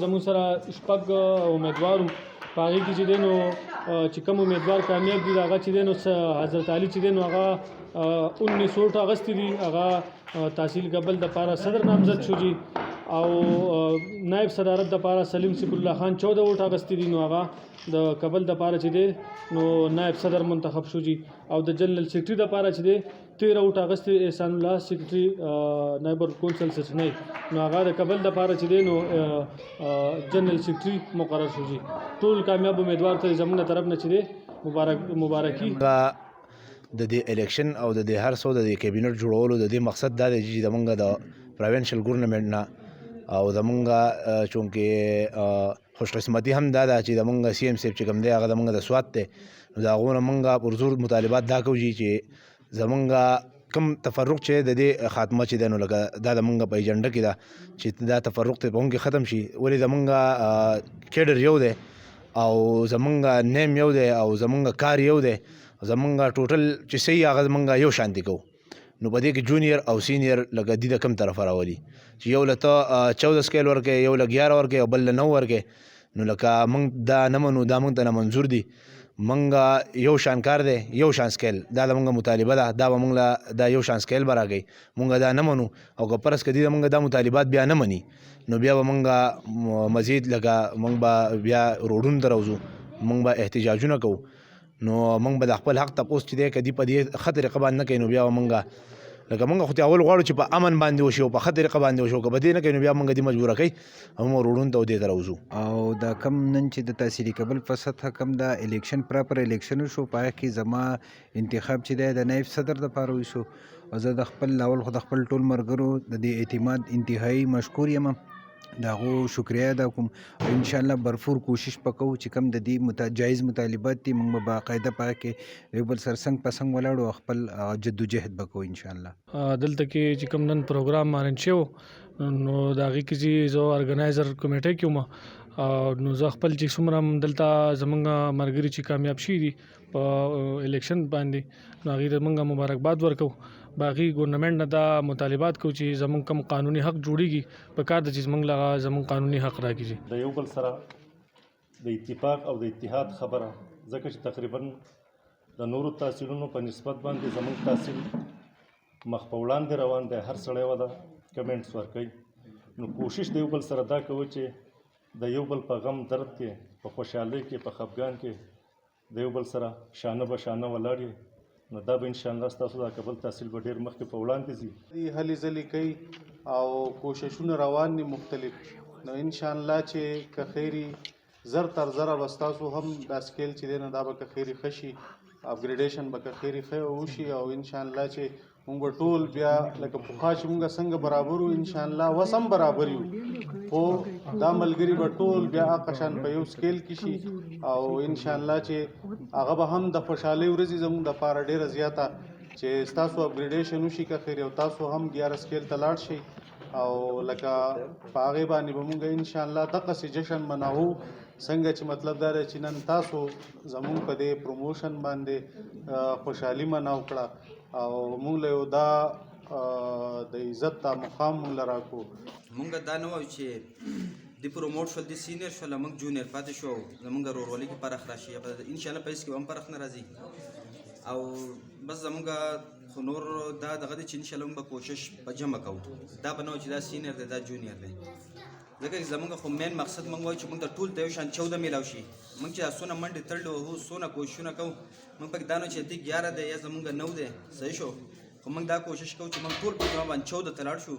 زموږ سره شپږ امیدوار وو په هغې کې چې دی نو چې کوم امیدوار کامیاب دي هغه چې دی نو حضرت علي چې دی نو هغه 19 ووټ اخیستي دي هغه تحصیل کابل دپاره صدر نامزد شو جي او نائب صدارت دپاره سلیم سیف الله خان 14 ووټ اخیستي دي نو هغه د کابل دپاره چې دی نو نائب صدر منتخب شو جي او د جنرال سیکرټري دپاره چې دی 13 ووټ اخیستي احسان الله سیکرټري نایبر کونسل سچنی نو هغه د کابل دپاره چې دی نو جنرال سیکرټري مقرر شو جي ټول کامیاب امیدوار ته زموږ طرف نه چې دی مبارکي د دې الیکشن او د دې هر څو د دې کابینټ جوړولو د دې مقصد دا دی چې زمونږ د پروینشل ګورنمنټ نه او زمونږ چونکې خوش قسمتي هم دا ده چې زمونږ سی ایم صاحب چې کوم دی هغه زمونږ د سوات دی نو د هغو نه مونږ پرزور مطالبات دا کوو چې زمونږ کم تفرق چې د دې خاتمه چې دی نو لکه دا زمونږ په ایجنډه کې ده چې دا تفرق ته په هغوم کې ختم شي ولې زمونږ کیډر یو دی او زمونږ نیم یو دی او زمونږ کار یو دی زمونږ ټوټل چې صحیح هغه زمونږ یو شانتي کوو نو په دې کې جونیئر او سینیئر لکه دي د کم طرفه راولي چې یو له ته 14 سکیل ورکې یو له 11 ورکې او بل له 9 ورکې نو لکه موږ دا نه منو دا موږ ته نه منظور دي موږ یو شان کار دی یو شان سکیل دا زمونږ مطالبه ده دا به موږ له دا یو شان سکیل به راکوي موږ دا نه منو او که فرض کړي موږ دا مطالبات بیا نه مني نو بیا به موږ مزید لکه موږ به بیا روډونو ته راوځو موږ به احتجاجونه کوو نو موږ به د خپل حق تپوس چې دی که دي په دې ښه طریقه باندې نه کوي نو بیا به موږ لکه موږ خو اول غواړو چې په امن باندې وشي او په ښه طریقه باندې وشي او که په دې نه کوي نو بیا موږ دې مجبوره کوي او موږ روډونو ته او دې ته راوځو او دا کم نن چې د تحصیلي کابل په سطحه کم دا الیکشن پراپر الیکشن وشو په هغه کې زما انتخاب چې دی د نایب صدر دپاره وشو او زه د خپل اول خو د خپل ټول ملګرو د دې اعتماد انتهایي مشکور یم د هغو شکریه ادا کوم او انشاءالله برفور کوشش به کوو چې کوم د دې جایز مطالبات دي موږ به باقاعده په هغه کې یو بل سره څنګ په څنګ ولاړو او خپل جدوجهد به کوو انشاءالله دلته کې چې کوم نن پروګرام مارن شو نو د هغې کې چې زه ارګنایزر کمیټې کې وم نو زه خپل چې څومره دلته زمونږ ملګري چې کامیاب شوي دي په الیکشن باندې نو هغې ته موږ مبارکباد ورکوو باقي ګورنمنټ نه دا مطالبات کوو چې زمونږ کم قانوني حق جوړیږي په کار د چې زمونږ له زمونږ قانوني حق راکړي د یو بل سره د اتفاق او د اتحاد خبره ځکه چې تقریبا د نورو تحصیلونو په نسبت باندې زمونږ تحصیل مخ په وړاندې روان دی هر سړی وده کمنټس ورکوي نو کوشش د یو بل سره دا کوو چې د یو بل په غم درد کې په خوشحالۍ کې په خفګان کې د یو بل سره شانه به شانه ولاړ یې نو دا به انشاءالله ستاسو د کابل تحصیل به ډېر مخکې په وړاندې ځي هلې ځلې کوي او کوششونه روان دي مختلف نو انشاءالله چې که خیري زر تر زره به ستاسو هم دا سکیل چې دی نو دا به که خیري ښه شي اپګریډیشن به که خیري ښه وشي او انشاءالله چې موږ به ټول بیا لکه پخوا چې موږ څنګه برابر وو انشاءالله اوس هم برابر یو خو دا ملګري به ټول بیا هغه شان په یو سکیل کې شي او انشاءالله چې هغه به هم د خوشحالۍ ورځې زموږ دپاره ډېره زیاته چې ستاسو اپګریډیشن وشي که خیر او تاسو هم 11 سکیل ته لاړ شئ او لکه په هغې باندې به موږ انشاءالله دقسې جشن مناوو څنګه چې مطلب دا دی چې نن تاسو زموږ په دې پروموشن باندې خوشحالي مناو کړه او موږ له یو دا د عزت دا مقام موږ له راکړو موږ دا نه وایو چې د پروموټ شول د سینیر شول موږ جونیر پاتې شو زموږ ورورولي کې فرق راشي انشاءالله په هېڅ کې هم فرق نه راځي او بس زموږ خو نور دا دغه دی چې انشاءالله موږ به کوشش په جمع کوو دا به نه وایو چې دا سینیر دی دا جونیر دی ځکه زموږ خو مین مقصد موږ وایو چې موږ ته ټول ته یو شان 14 میلاو شي موږ چې څونه منډې تړلې وو څونه کوششونه کوو موږ پکې دا نه چې دی 11 دی یا زموږ 9 دی صحیح شو خو موږ دا کوشش کوو چې موږ ټول په جمع باندې 14 ته لاړ شو